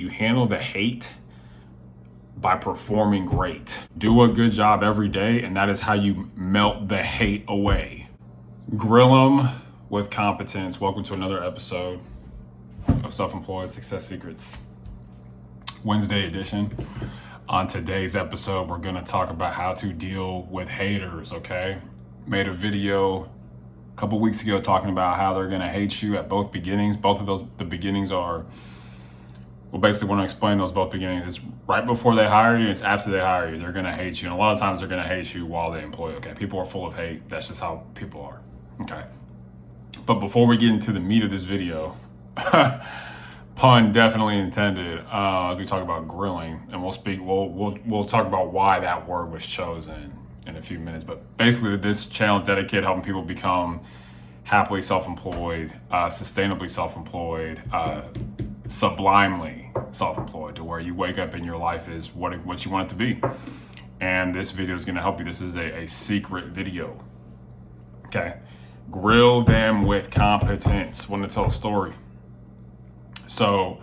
You handle the hate by performing great. Do a good job every day, and that is how you melt the hate away. Grill them with competence. Welcome to another episode of Self-Employed Success Secrets, Wednesday edition. On today's episode, we're gonna talk about how to deal with haters, okay? Made a video a couple weeks ago talking about how they're gonna hate you at both beginnings. Both of those, the beginnings are, well, basically want to explain those both beginnings. It's right before they hire you, it's after they hire you. They're gonna hate you, and a lot of times they're gonna hate you while they employ you, okay? People are full of hate. That's just how people are, okay? But before we get into the meat of this video, pun definitely intended, as we talk about grilling, and we'll talk about why that word was chosen in a few minutes. But basically, this channel is dedicated to helping people become happily self-employed, sustainably self-employed, sublimely self-employed, to where you wake up and your life is what you want it to be. And this video is going to help you. This is a secret video. Okay, grill them with competence. Want to tell a story. So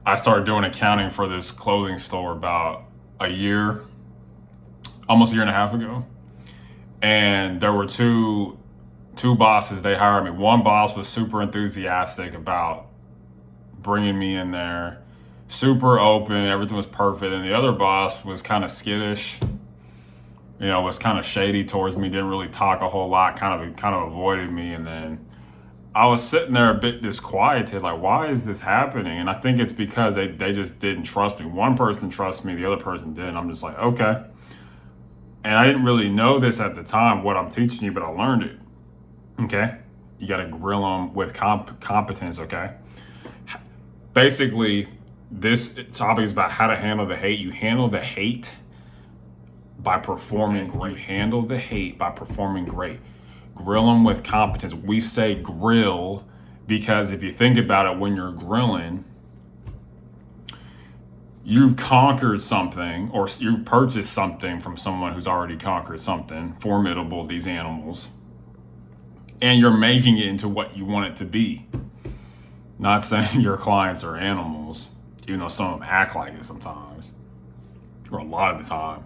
I started doing accounting for this clothing store about almost a year and a half ago. And there were two bosses. They hired me. One boss was super enthusiastic about bringing me in there, super open, everything was perfect. And the other boss was kind of skittish, was kind of shady towards me, didn't really talk a whole lot, kind of avoided me. And then I was sitting there a bit disquieted, like, why is this happening? And I think it's because they just didn't trust me. One person trusts me, the other person didn't. I'm just like, okay. And I didn't really know this at the time, what I'm teaching you, but I learned it, okay? You got to grill them with competence, okay? Basically, this topic is about how to handle the hate. You handle the hate by performing great. You handle the hate by performing great. Grill them with competence. We say grill because if you think about it, when you're grilling, you've conquered something, or you've purchased something from someone who's already conquered something formidable, these animals, and you're making it into what you want it to be. Not saying your clients are animals, even though some of them act like it sometimes, or a lot of the time.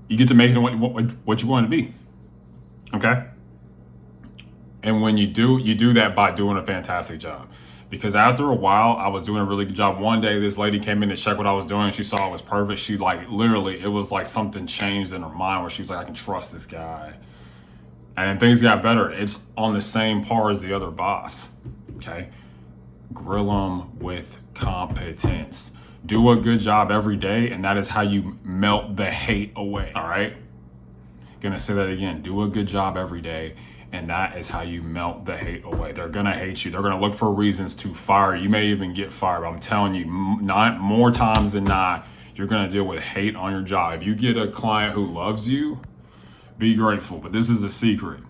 You get to make it what you want it to be, okay? And when you do that by doing a fantastic job. Because after a while, I was doing a really good job. One day, this lady came in to check what I was doing. She saw it was perfect. She literally, it was like something changed in her mind where she was like, I can trust this guy. And then things got better. It's on the same par as the other boss, okay? Grill them with competence. Do a good job every day, and that is how you melt the hate away, all right? Gonna say that again. Do a good job every day, and that is how you melt the hate away. They're gonna hate you. They're gonna look for reasons to fire you. You may even get fired, but I'm telling you, not more times than not, you're gonna deal with hate on your job. If you get a client who loves you, be grateful, but this is a secret.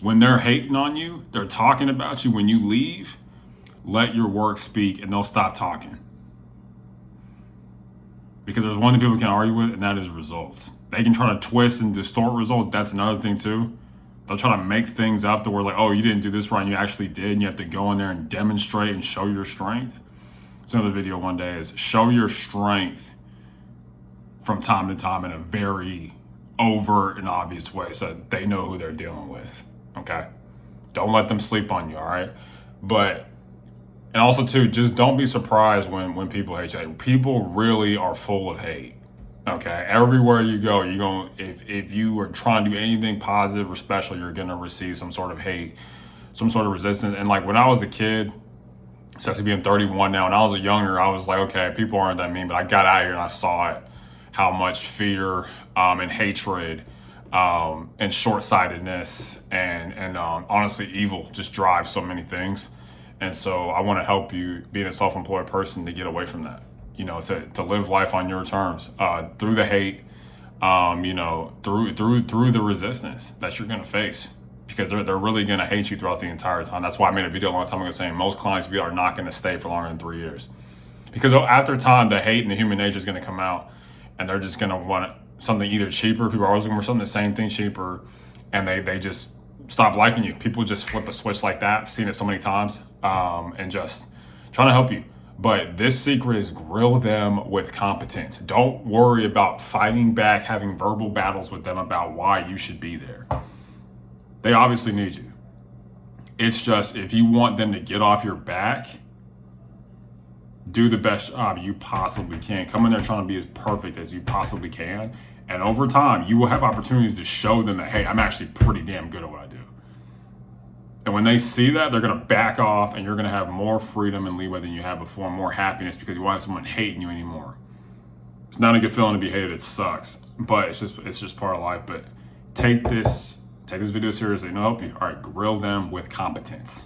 When they're hating on you, they're talking about you, when you leave, let your work speak and they'll stop talking. Because there's one thing people can argue with, and that is results. They can try to twist and distort results. That's another thing too. They'll try to make things up to where like, oh, you didn't do this right, and you actually did, and you have to go in there and demonstrate and show your strength. So another video one day is show your strength from time to time in a very overt and obvious way so that they know who they're dealing with, okay? Don't let them sleep on you, all right? And also too, just don't be surprised when people hate you. People really are full of hate, okay? Everywhere you go, if you are trying to do anything positive or special, you're gonna receive some sort of hate, some sort of resistance. And like when I was a kid, especially being 31 now, when I was younger, I was like, okay, people aren't that mean, but I got out here and I saw it, how much fear and hatred and short-sightedness and honestly evil just drives so many things. And so I want to help you, being a self-employed person, to get away from that, to live life on your terms, through the hate, through the resistance that you're going to face, because they're really going to hate you throughout the entire time. That's why I made a video a long time ago saying most clients are not going to stay for longer than 3 years, because after time, the hate and the human nature is going to come out, and they're just going to want something either cheaper. People are always looking for something the same thing cheaper, and they just stop liking you. People just flip a switch like that. I've seen it so many times, and just trying to help you. But this secret is grill them with competence. Don't worry about fighting back, having verbal battles with them about why you should be there. They obviously need you. It's just, if you want them to get off your back, do the best job you possibly can. Come in there trying to be as perfect as you possibly can. And over time, you will have opportunities to show them that, hey, I'm actually pretty damn good at what I do. And when they see that, they're going to back off, and you're going to have more freedom and leeway than you had before, more happiness, because you won't have someone hating you anymore. It's not a good feeling to be hated. It sucks, but it's just part of life. But take this video seriously and it'll help you. All right, grill them with competence.